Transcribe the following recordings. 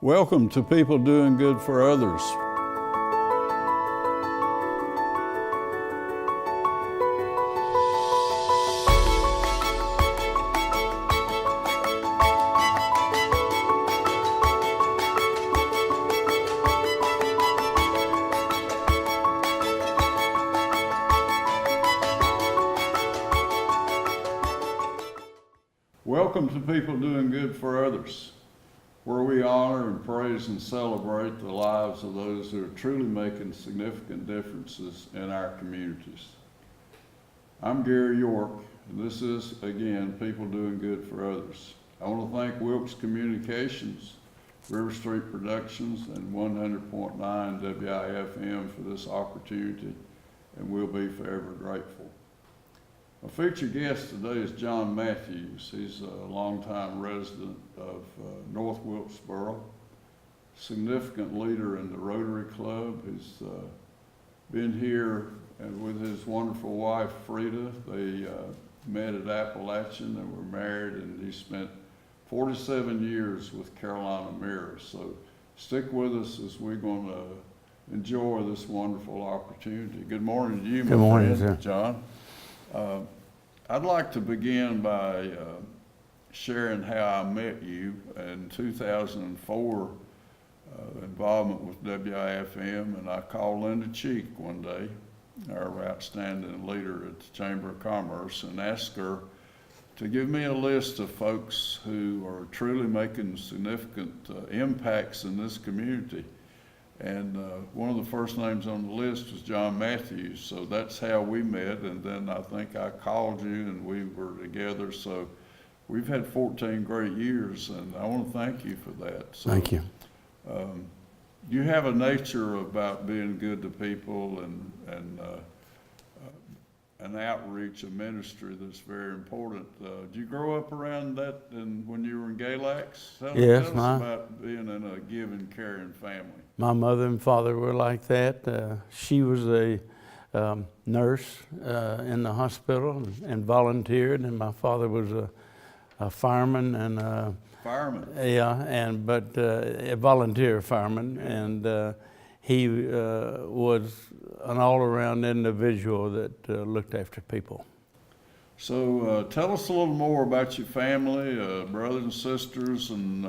Welcome to People Doing Good for Others. Welcome to People Doing Good for Others, where we honor and praise and celebrate the lives of those who are truly making significant differences in our communities. I'm Gary York, and this is, again, People Doing Good for Others. I want to thank Wilkes Communications, River Street Productions, and 100.9 WIFM for this opportunity, and we'll be forever grateful. Our featured guest today is John Matthews. He's a longtime resident of North Wilkesboro, significant leader in the Rotary Club. He's been here and with his wonderful wife, Frida. They met at Appalachian and were married, and he spent 47 years with Carolina Mirror. So stick with us as we're going to enjoy this wonderful opportunity. Good morning to you, Good morning, friend, sir. John. I'd like to begin by sharing how I met you in 2004, involvement with WIFM, and I called Linda Cheek one day, our outstanding leader at the Chamber of Commerce, and asked her to give me a list of folks who are truly making significant impacts in this community. And one of the first names on the list was John Matthews, so that's how we met. And then I think I called you and we were together. So we've had 14 great years, and I want to thank you for that. So, Thank you. You have a nature about being good to people and an outreach, a ministry that's very important. Did you grow up around that when you were in Galax? Yes, tell us about being in a giving, caring family. My mother and father were like that. She was a nurse in the hospital and volunteered, and my father was a fireman and Fireman? Yeah, but a volunteer fireman, and he was an all-around individual that looked after people. So tell us a little more about your family, brothers and sisters, and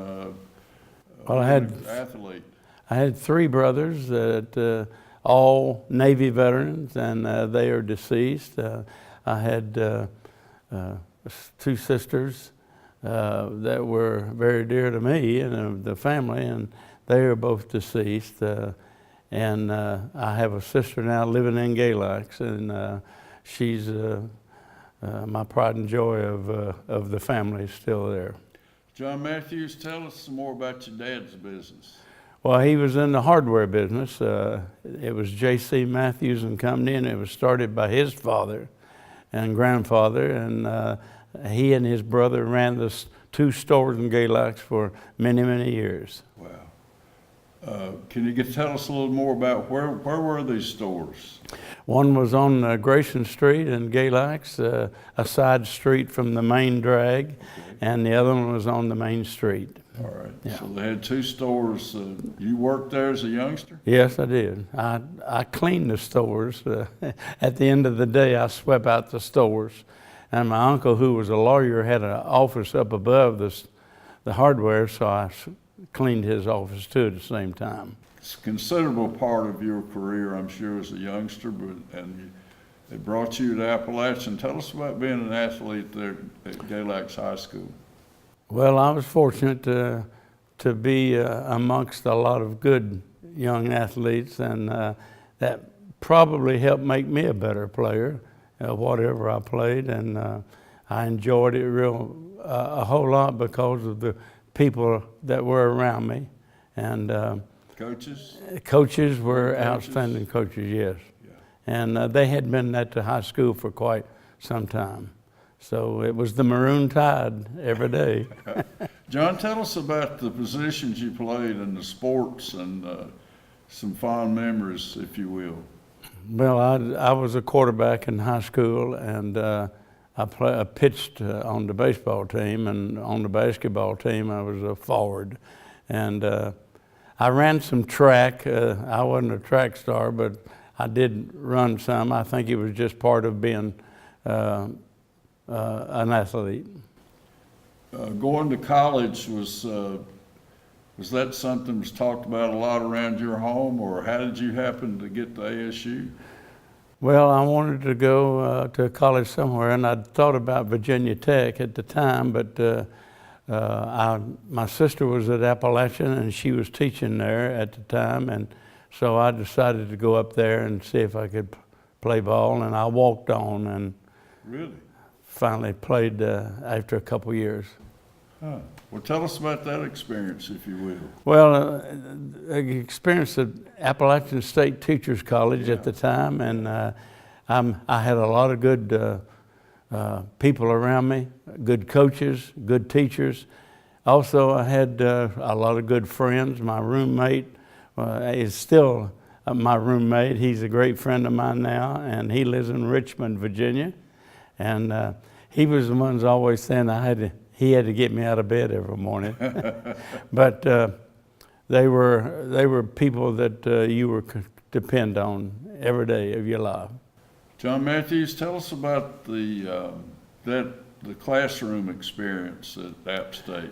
Well, athlete. I had three brothers that all Navy veterans, and they are deceased. I had two sisters that were very dear to me and the family, and they are both deceased. And I have a sister now living in Galax, and she's my pride and joy of the family still there. John Matthews, tell us some more about your dad's business. Well, he was in the hardware business. It was J.C. Matthews and Company, and it was started by his father and grandfather, and he and his brother ran the two stores in Galax for many, many years. Wow. Can you tell us a little more about where were these stores? One was on Grayson Street in Galax, a side street from the main drag, okay. And the other one was on the main street. All right. Yeah. So they had two stores. You worked there as a youngster? Yes, I did. I cleaned the stores. At the end of the day, I swept out the stores. And my uncle, who was a lawyer, had an office up above the hardware, so I cleaned his office too at the same time. It's a considerable part of your career, I'm sure, as a youngster, and it brought you to Appalachian. Tell us about being an athlete there at Galax High School. Well, I was fortunate to be amongst a lot of good young athletes, and that probably helped make me a better player, whatever I played, and I enjoyed it a whole lot because of the people that were around me. And coaches? Coaches were outstanding coaches, yes. Yeah. And they had been at the high school for quite some time. So it was the Maroon Tide every day. John, tell us about the positions you played in the sports and some fond memories, if you will. Well, I was a quarterback in high school, and I pitched on the baseball team, and on the basketball team I was a forward. And I ran some track. I wasn't a track star, but I did run some. I think it was just part of being an athlete. Going to college, was that something was talked about a lot around your home, or how did you happen to get to ASU? Well, I wanted to go to college somewhere, and I'd thought about Virginia Tech at the time, but my sister was at Appalachian, and she was teaching there at the time, and so I decided to go up there and see if I could play ball, and I walked on and Really? finally played after a couple years. Huh. Well, tell us about that experience, if you will. Well, I experienced at Appalachian State Teachers College at the time, and I had a lot of good people around me, good coaches, good teachers. Also, I had a lot of good friends. My roommate is still my roommate. He's a great friend of mine now, and he lives in Richmond, Virginia. And he was the one always saying he had to get me out of bed every morning. But they were people that you were depend on every day of your life. John Matthews, tell us about the classroom experience at App State.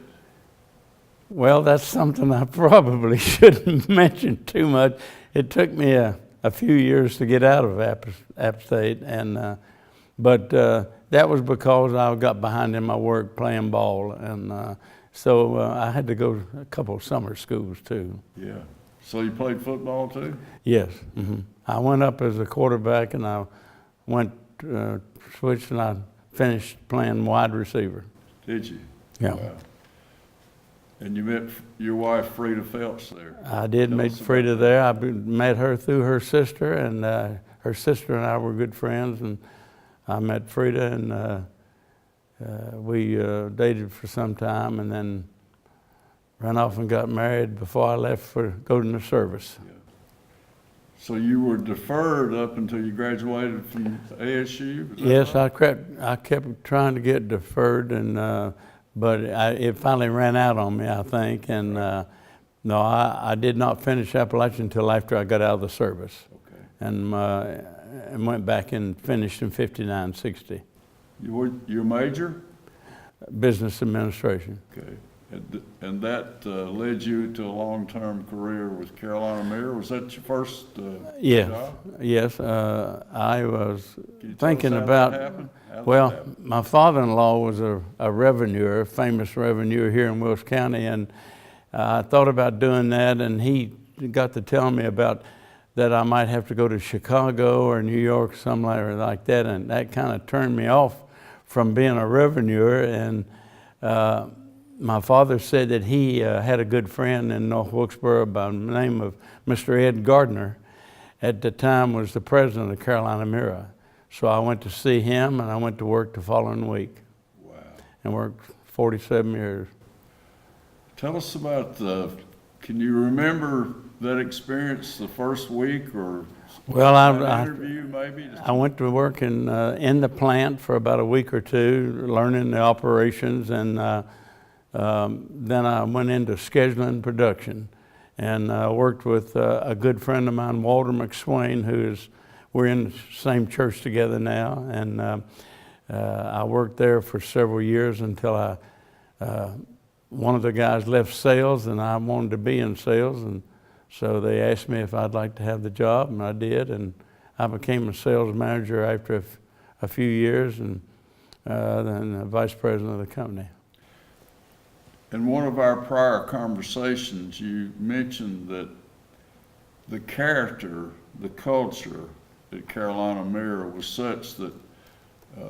Well, that's something I probably shouldn't mention too much. It took me a few years to get out of App State, and but that was because I got behind in my work playing ball, and so I had to go to a couple of summer schools too. Yeah. So you played football too? Yes. I went up as a quarterback, and I went switched, and I finished playing wide receiver. Did you? Yeah. Wow. And you met your wife, Frida Phelps, there. I did meet Frida there. I met her through her sister, and her sister and I were good friends, and I met Frida, and we dated for some time, and then ran off and got married before I left to go to the service. Yeah. So you were deferred up until you graduated from ASU? Yes, right? I kept trying to get deferred, and but it finally ran out on me, I think. And no, I did not finish Appalachian until after I got out of the service. Okay. And went back and finished in 59-60. Your major? Business administration. Okay. And that led you to a long-term career with Carolina Mirror. Was that your first job? Yes. I was Can you tell thinking us how about, that happened? well, my father-in-law was a revenuer, a famous revenuer here in Wilkes County, and I thought about doing that, and he got to tell me about that I might have to go to Chicago or New York, somewhere like that, and that kind of turned me off from being a revenuer. And my father said that he had a good friend in North Wilkesboro by the name of Mr. Ed Gardner. At the time was the president of Carolina Mirror. So I went to see him, and I went to work the following week. Wow. And worked 47 years. Tell us about can you remember that experience the first week, or well, an interview maybe? I went to work in the plant for about a week or two, learning the operations, and then I went into scheduling production, and worked with a good friend of mine, Walter McSwain, we're in the same church together now, and I worked there for several years until one of the guys left sales, and I wanted to be in sales, and so they asked me if I'd like to have the job, and I did, and I became a sales manager after a few years, and then the vice president of the company. In one of our prior conversations, you mentioned that the character, the culture at Carolina Mirror was such that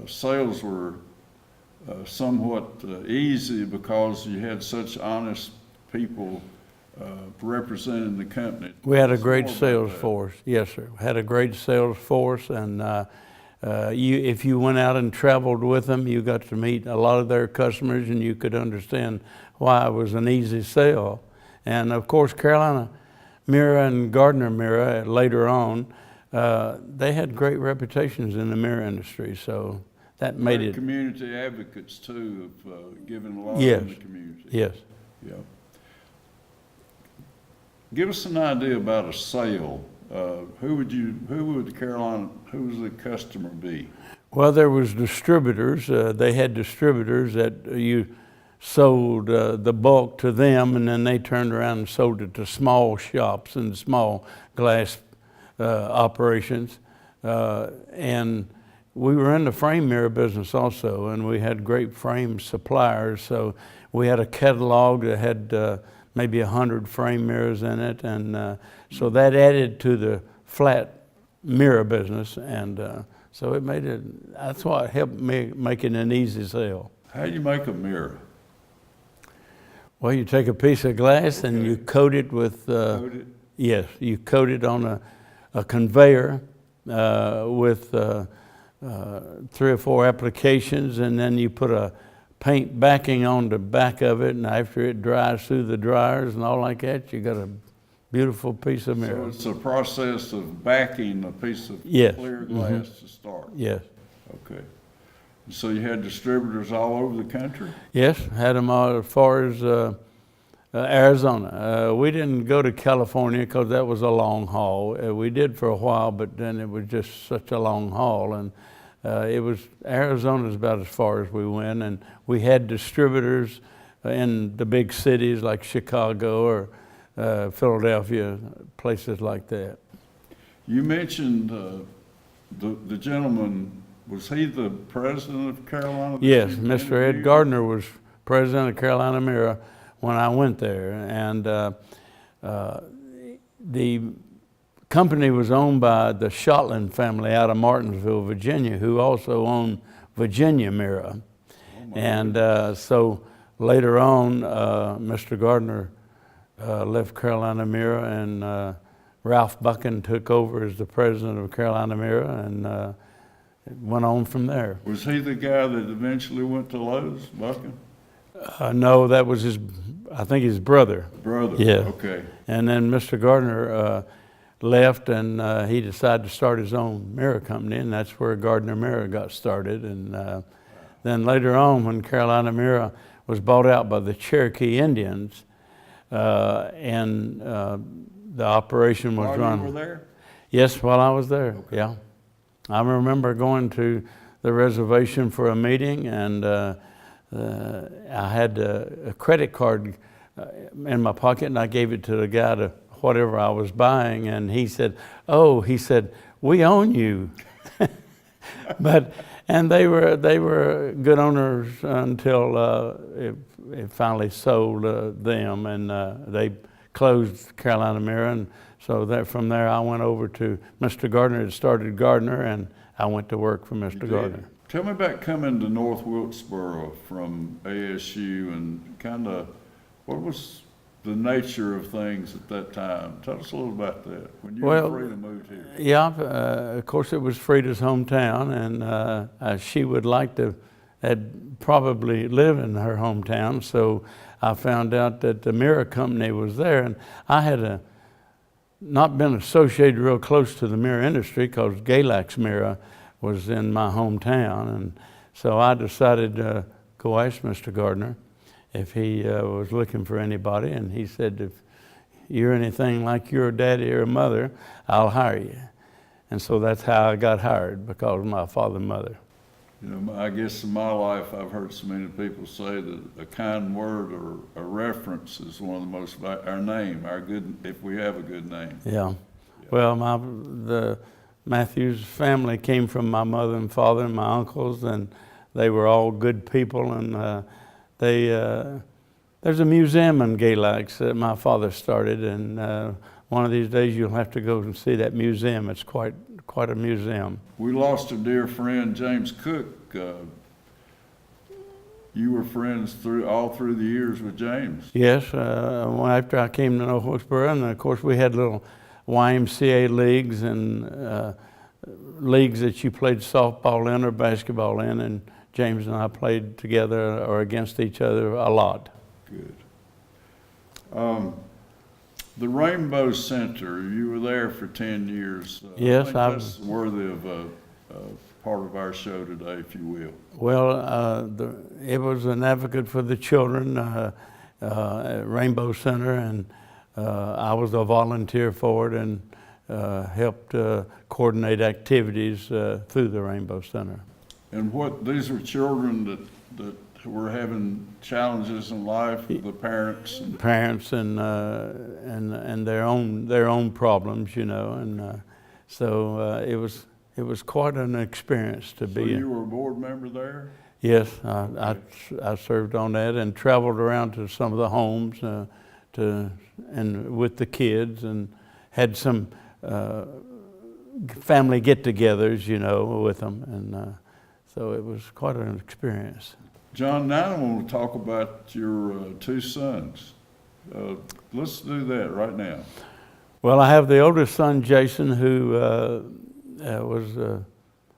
sales were somewhat easy because you had such honest people representing the company. We had a great sales force, yes, sir. We had a great sales force, and if you went out and traveled with them, you got to meet a lot of their customers, and you could understand why it was an easy sale. And of course, Carolina Mirror and Gardner Mirror later on, they had great reputations in the mirror industry, so that made it. Community advocates too, of giving a lot Yes. in the community. Yes. Yeah. Give us an idea about a sale. Who would the customer be? Well, there was distributors. They had distributors that you sold the bulk to them, and then they turned around and sold it to small shops and small glass operations. And we were in the frame mirror business also, and we had great frame suppliers. So we had a catalog that had maybe 100 frame mirrors in it, and so that added to the flat mirror business, and so it made it. That's what helped me make it an easy sale. How do you make a mirror? Well, you take a piece of glass and you coat it with. Coat it? Yes, you coat it on a conveyor with 3 or 4 applications, and then you put a paint backing on the back of it, and after it dries through the dryers and all like that, you got a beautiful piece of mirror. So it's a process of backing a piece of Yes. clear glass to start. Yes. Okay. So you had distributors all over the country? Yes, had them all as far as Arizona. We didn't go to California because that was a long haul. We did for a while, but then it was just such a long haul, and it was Arizona's about as far as we went. And we had distributors in the big cities like Chicago or Philadelphia, places like that. You mentioned the gentleman. Was he the president of Carolina? Yes, Mr. Ed Gardner was president of Carolina Mirror when I went there, and the company was owned by the Shotland family out of Martinsville, Virginia, who also owned Virginia Mirror. And so later on, Mr. Gardner left Carolina Mirror, and Ralph Buchan took over as the president of Carolina Mirror, and it went on from there. Was he the guy that eventually went to Lowe's, Buchan? No, that was I think his brother. Brother, Yeah. okay. And then Mr. Gardner left, and he decided to start his own mirror company, and that's where Gardner Mirror got started. And then later on, when Carolina Mirror was bought out by the Cherokee Indians, and the operation was While run. you were there? Yes, while I was there, Okay. yeah. I remember going to the reservation for a meeting, and I had a credit card in my pocket, and I gave it to the guy to whatever I was buying, and he said, "We own you." And they were good owners until it finally sold them, and they closed Carolina Mirror, and so from there I went over to Mr. Gardner. Had started Gardner, and I went to work for Mr. Gardner. Tell me about coming to North Wilkesboro from ASU, and kind of what was the nature of things at that time. Tell us a little about that, when you and Frida moved here. Yeah, of course it was Frida's hometown, and she would like to had probably lived in her hometown, so I found out that the mirror company was there, and I had not been associated real close to the mirror industry because Galax Mirror was in my hometown, and so I decided to go ask Mr. Gardner if he was looking for anybody, and he said, "If you're anything like your daddy or mother, I'll hire you." And so that's how I got hired, because of my father and mother. You know, I guess in my life, I've heard so many people say that a kind word or a reference is one of the most, our name, if we have a good name. Yeah. Well, the Matthews family came from my mother and father and my uncles, and they were all good people, and there's a museum in Galax that my father started, and one of these days you'll have to go and see that museum. It's quite a museum. We lost a dear friend, James Cook. You were friends all through the years with James. Yes, after I came to North Wilkesboro, and of course we had little YMCA leagues and leagues that you played softball in or basketball in, and James and I played together or against each other a lot. Good. The Rainbow Center, you were there for 10 years. Yes, I think that's worthy of a part of our show today, if you will. Well, it was an advocate for the children, Rainbow Center, and I was a volunteer for it and helped coordinate activities through the Rainbow Center. And these are children that were having challenges in life with the parents? Parents and their own problems, you know, and so it was quite an experience to be. So you were a board member there? Yes, I served on that and traveled around to some of the homes and with the kids, and had some family get-togethers, you know, with them, and so it was quite an experience. John, now I want to talk about your two sons. Let's do that right now. Well, I have the oldest son, Jason, who was a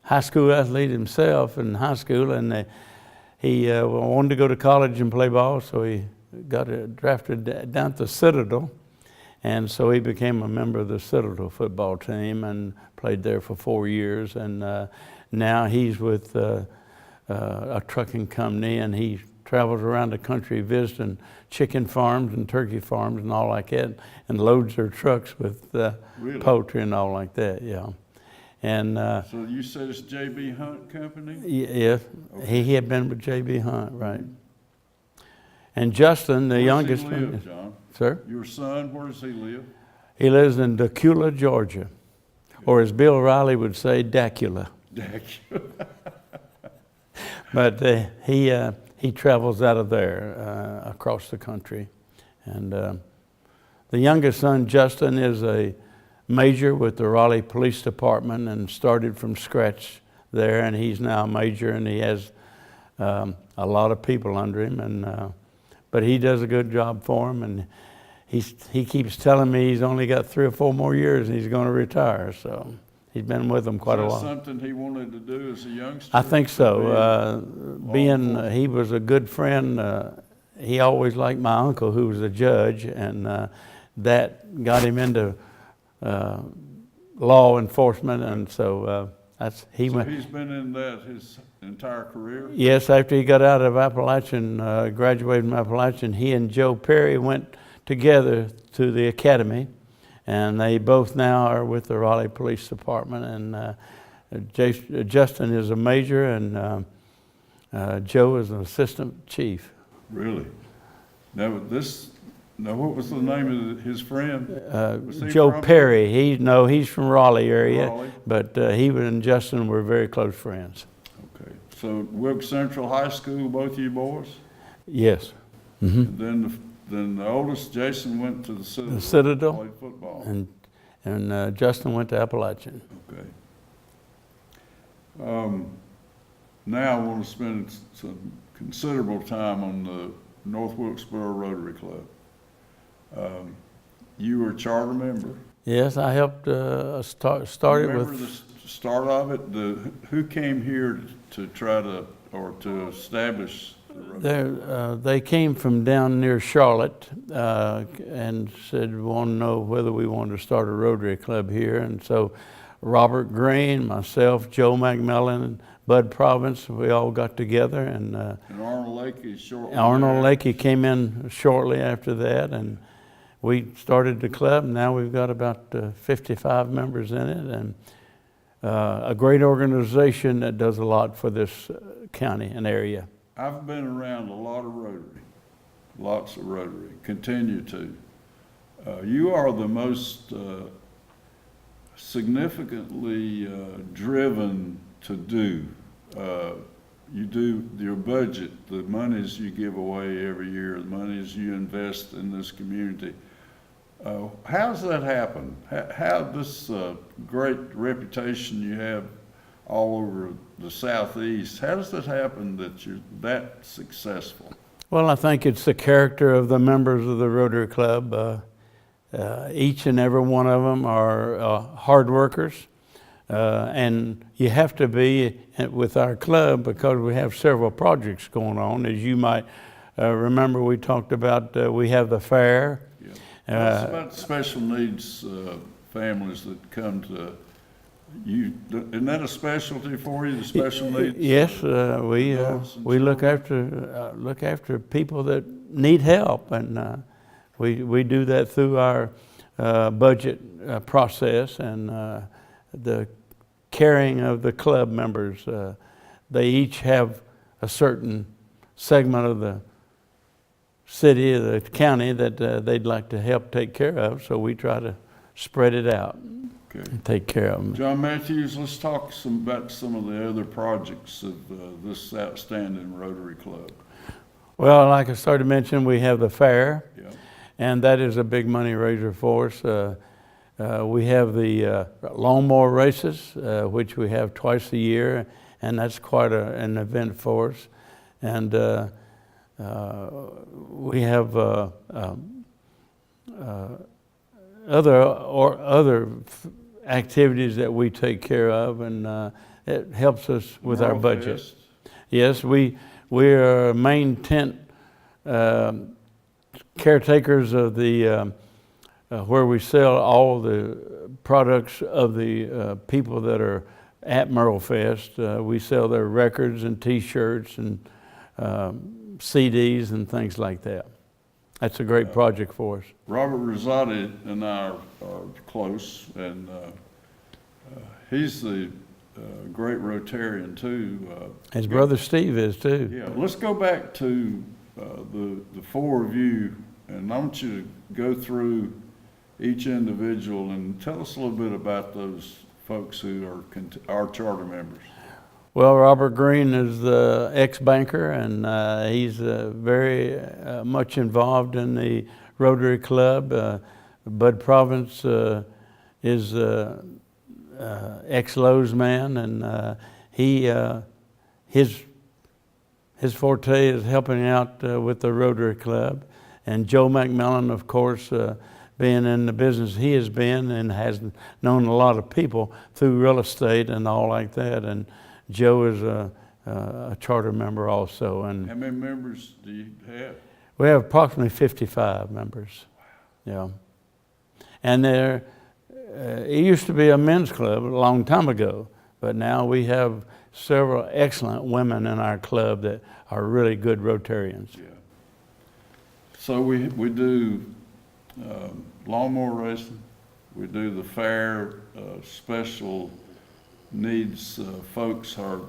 high school athlete himself in high school, and he wanted to go to college and play ball, so he got drafted down to Citadel, and so he became a member of the Citadel football team and played there for 4 years, and now he's with a trucking company, and he travels around the country visiting chicken farms and turkey farms and all like that, and loads their trucks with Really? poultry and all like that, yeah. And so you said it's J.B. Hunt Company? yes, okay. He had been with J.B. Hunt, right. And Justin, the youngest one. Where one, does he live, John? Sir? Your son, where does he live? He lives in Dacula, Georgia, or as Bill Riley would say, Dacula. Dacula. But he travels out of there across the country. And the youngest son, Justin, is a major with the Raleigh Police Department and started from scratch there, and he's now a major, and he has a lot of people under him, and but he does a good job for him, and he keeps telling me he's only got 3 or 4 more years and he's going to retire, so he's been with them quite a while. Is that something he wanted to do as a youngster? I think so. He was a good friend. He always liked my uncle, who was a judge, and that got him into law enforcement, and so he went. He's been in that his entire career? Yes, after he got out of Appalachian, graduated from Appalachian, he and Joe Perry went together to the academy, and they both now are with the Raleigh Police Department, and Justin is a major, and Joe is an assistant chief. Really? Now what was the name of his friend? Joe Perry. He's from Raleigh area, Raleigh? but he and Justin were very close friends. Okay. So Wilkes Central High School, both of you boys? Yes. Mm-hmm. And then the oldest, Jason, went to the Citadel. The Citadel. Played football. And Justin went to Appalachian. Okay. Now I want to spend some considerable time on the North Wilkesboro Rotary Club. You were a charter member? Yes, I helped start it with. Remember the start of it? Who came here to try to, or to establish the Rotary? They came from down near Charlotte and said, we want to know whether we wanted to start a Rotary Club here. And so Robert Green, myself, Joe McMillan, and Bud Province, we all got together. And Arnold Lakey shortly Arnold Lakey came in shortly after that, and we started the club. Now we've got about 55 members in it, and a great organization that does a lot for this county and area. I've been around a lot of Rotary, lots of Rotary, continue to. You are the most significantly driven to do. You do your budget, the monies you give away every year, the monies you invest in this community. How does that happen? How this great reputation you have all over the Southeast, how does that happen that you're that successful? Well, I think it's the character of the members of the Rotary Club. Each and every one of them are hard workers, and you have to be with our club because we have several projects going on. As you might remember, we talked about we have the fair. Yeah. It's about special needs families that come to you. Isn't that a specialty for you, the special needs? Yes, we look after people that need help, and We do that through our budget process and the caring of the club members. They each have a certain segment of the city, the county that they'd like to help take care of, so we try to spread it out and take care of them. John Matthews, let's talk about some of the other projects of this outstanding Rotary Club. Well, like I started mentioning, we have the fair, Yeah. and that is a big money raiser for us. We have the lawnmower races, which we have twice a year, and that's quite an event for us. And we have other activities that we take care of, and it helps us with our budget. Fest. Yes, we are main tent caretakers of the where we sell all the products of the people that are at Merle Fest. We sell their records and T-shirts and CDs and things like that. That's a great project for us. Robert Rosati and I are close, and he's the great Rotarian too. His brother Steve is too. Yeah, let's go back to the four of you, and I want you to go through each individual and tell us a little bit about those folks who are our charter members. Well, Robert Green is the ex-banker, and he's very much involved in the Rotary Club. Bud Province is ex-Lowe's man, and his forte is helping out with the Rotary Club. And Joe McMillan, of course, being in the business he has been and has known a lot of people through real estate and all like that. And Joe is a charter member also. And how many members do you have? we have approximately 55 members. Yeah. And it used to be a men's club a long time ago, but now we have several excellent women in our club that are really good Rotarians. Yeah. So we do lawnmower racing, we do the fair, special needs folks are,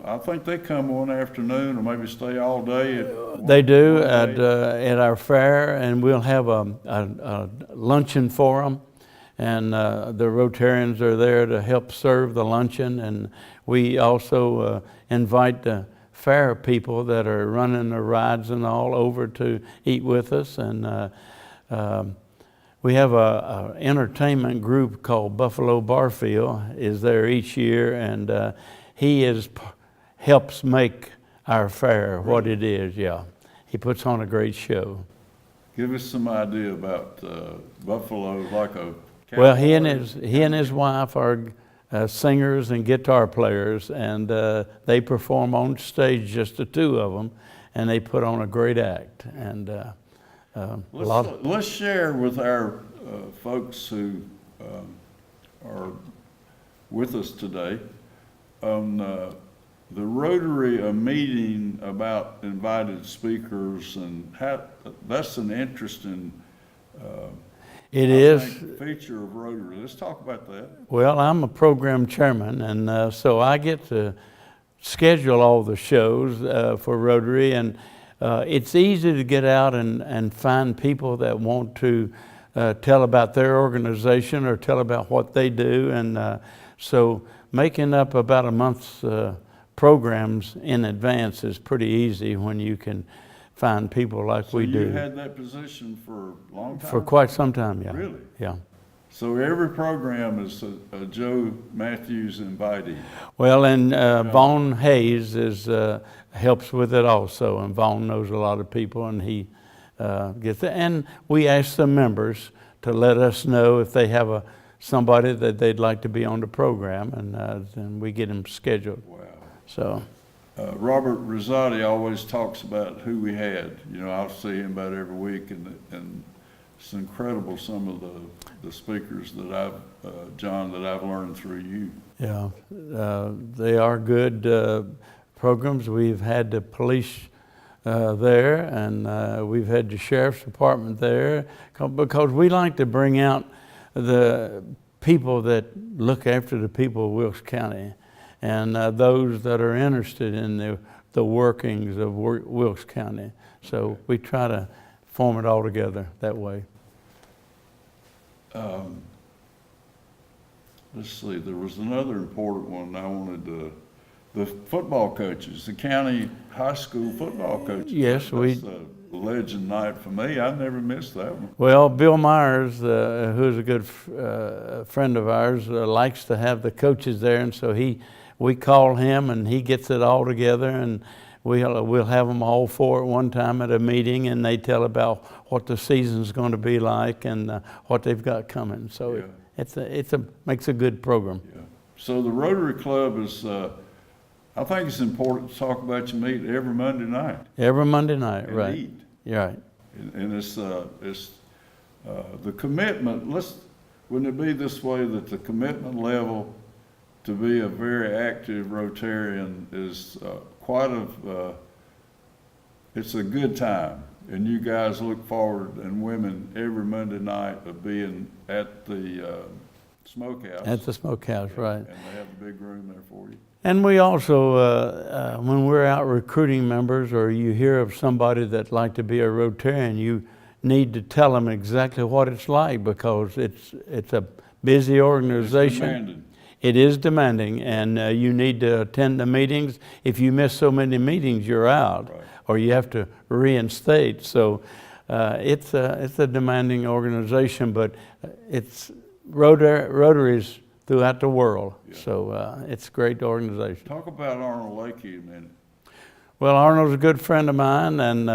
I think they come one afternoon or maybe stay all day. They do at our fair, and we'll have a luncheon for them, and the Rotarians are there to help serve the luncheon, and we also invite the fair people that are running the rides and all over to eat with us. And we have a entertainment group called Buffalo Barfield is there each year, and he helps make our fair what it is. Yeah, he puts on a great show. Give us some idea about Buffalo, like a cowboy. Well, he and his wife are singers and guitar players, and they perform on stage, just the two of them, and they put on a great act. And let's share with our folks who are with us today on the Rotary, a meeting about invited speakers, and how that's an interesting feature of Rotary. Let's talk about that. Well, I'm a program chairman, and so I get to schedule all the shows for Rotary, and it's easy to get out and find people that want to tell about their organization or tell about what they do. And so making up about a month's programs in advance is pretty easy when you can find people like we do. So you had that position for a long time? For quite some time, yeah. Really? Yeah. So every program is a Joe Matthews invitee. Well, and Vaughn Hayes helps with it also, and Vaughn knows a lot of people, and he gets it. And we ask the members to let us know if they have somebody that they'd like to be on the program, and we get them scheduled. Wow. So. Robert Rosati always talks about who we had. You know, I'll see him about every week, and it's incredible some of the speakers that John, that I've learned through you. Yeah, they are good programs. We've had the police there, and we've had the sheriff's department there, because we like to bring out the people that look after the people of Wilkes County, and those that are interested in the workings of Wilkes County. So we try to form it all together that way. Let's see, there was another important one I wanted to, the football coaches, the county high school football coaches. Yes, That's a legend night for me. I never missed that one. Well, Bill Myers, who's a good friend of ours, likes to have the coaches there, and so we call him and he gets it all together, and we'll have them all four at one time at a meeting, and they tell about what the season's going to be like and what they've got coming. So Yeah. it makes a good program. Yeah. So the Rotary Club is, I think it's important to talk about your meet every Monday night. Every Monday night, And right? eat. You're right. And it's the commitment, wouldn't it be this way that the commitment level to be a very active Rotarian is it's a good time. And you guys look forward, and women, every Monday night of being at the smokehouse. At the smokehouse, right. And they have a big room there for you. And we also, when we're out recruiting members, or you hear of somebody that'd like to be a Rotarian, you need to tell them exactly what it's like, because it's a busy organization. It's demanding. It is demanding, and you need to attend the meetings. If you miss so many meetings, you're out, Right. or you have to reinstate. So it's a demanding organization, but it's Rotary's throughout the world. Yeah. So it's a great organization. Talk about Arnold Lakey a minute. Well, Arnold's a good friend of mine, and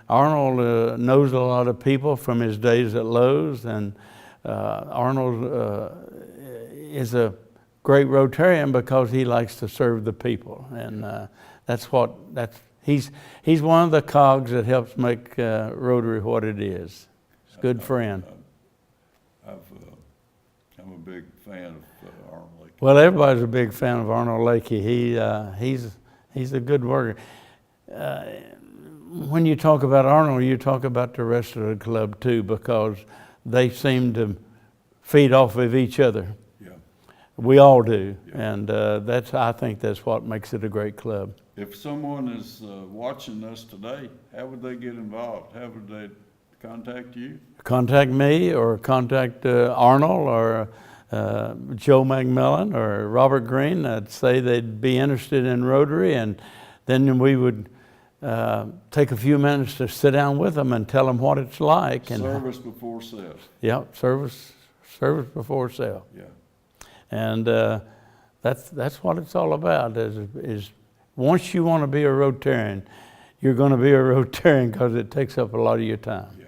Arnold knows a lot of people from his days at Lowe's, and Arnold is a great Rotarian because he likes to serve the people, and he's one of the cogs that helps make Rotary what it is. He's a good friend. I'm a big fan of Arnold Lakey. Well, everybody's a big fan of Arnold Lakey. He's a good worker. When you talk about Arnold, you talk about the rest of the club too, because they seem to feed off of each other. Yeah. We all do, Yeah. and I think that's what makes it a great club. If someone is watching us today, how would they get involved? How would they contact you? Contact me, or contact Arnold, or Joe McMillan, or Robert Green. I'd say they'd be interested in Rotary, and then we would take a few minutes to sit down with them and tell them what it's like. And Service before self. yeah, service before self. Yeah. And that's what it's all about. Is once you want to be a Rotarian, you're going to be a Rotarian, because it takes up a lot of your time. Yeah.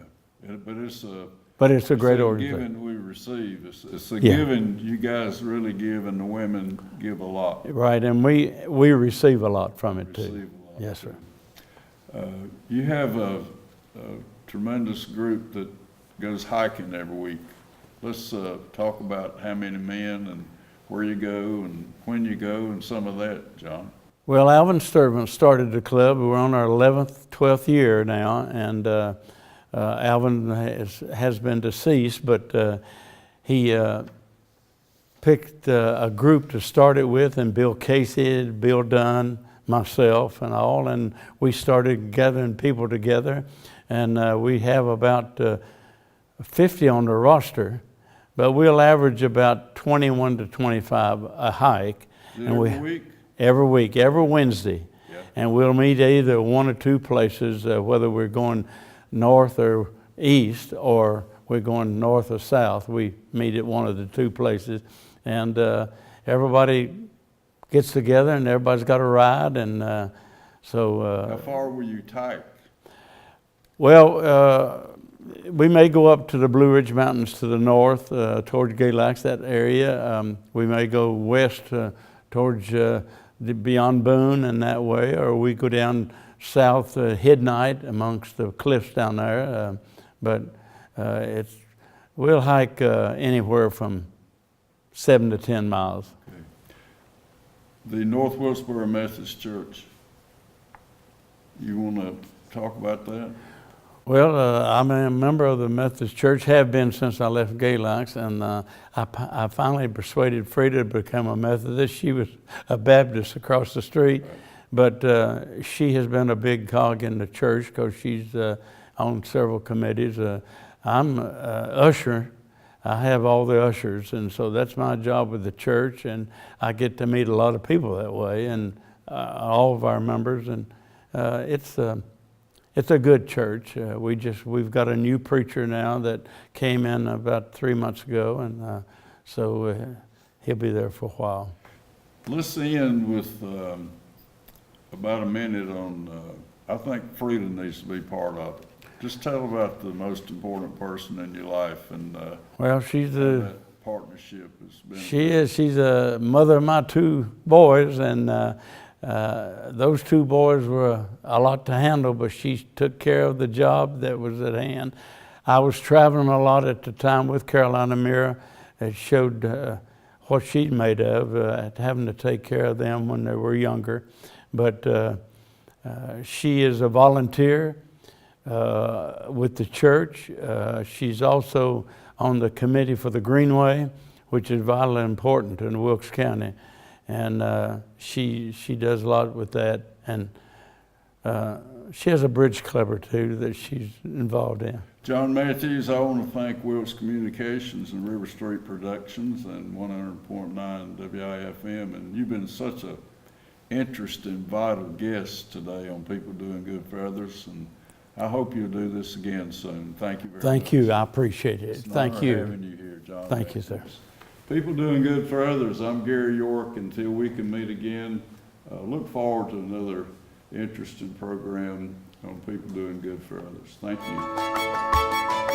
But it's a great organization. Giving we receive. It's a Yeah. giving you guys really give, and the women give a lot. Right, and we receive a lot from it too. Receive a lot. Yes, sir. You have a tremendous group that goes hiking every week. Let's talk about how many men and where you go and when you go and some of that, John. Well, Alvin Sturman started the club. We're on our 11th, 12th year now, and Alvin has been deceased, but he picked a group to start it with, and Bill Casey, Bill Dunn, myself, and all, and we started gathering people together, and we have about 50 on the roster, but we'll average about 21 to 25 a hike. Every week? Every week, every Wednesday. Yeah. And we'll meet either one or two places, whether we're going north or east, or we're going north or south. We meet at one of the two places, and everybody gets together, and everybody's got a ride, and so. How far will you hike? Well, we may go up to the Blue Ridge Mountains to the north, towards Galax, that area. We may go west towards beyond Boone and that way, or we go down south Hidnight amongst the cliffs down there. But we'll hike anywhere from 7 to 10 miles. Okay. The North Wilkesboro Methodist Church, you want to talk about that? Well, I'm a member of the Methodist Church, have been since I left Gaylocks, and I finally persuaded Frida to become a Methodist. She was a Baptist across the street, but she has been a big cog in the church because she's on several committees. I'm usher. I have all the ushers, and so that's my job with the church, and I get to meet a lot of people that way, and all of our members, and it's a good church. We've got a new preacher now that came in about 3 months ago, and so he'll be there for a while. Let's end with about a minute on, I think Frida needs to be part of it. Just tell about the most important person in your life and Well, she's how a that partnership has been. she's a mother of my 2 boys, and those 2 boys were a lot to handle, but she took care of the job that was at hand. I was traveling a lot at the time with Carolina Mirror. It showed what she's made of, having to take care of them when they were younger. But she is a volunteer with the church. She's also on the committee for the Greenway, which is vitally important in Wilkes County. And she does a lot with that. And she has a bridge club or 2 that she's involved in. John Matthews, I want to thank Wilkes Communications and River Street Productions and 100.9 WIFM. And you've been such a interesting, vital guest today on People Doing Good for Others. And I hope you'll do this again soon. Thank you very much. Thank you. I appreciate it. It's an Thank honor you. having you here, John. Thank you, sir. People Doing Good for Others. I'm Gary York. Until we can meet again, look forward to another interesting program on People Doing Good for Others. Thank you.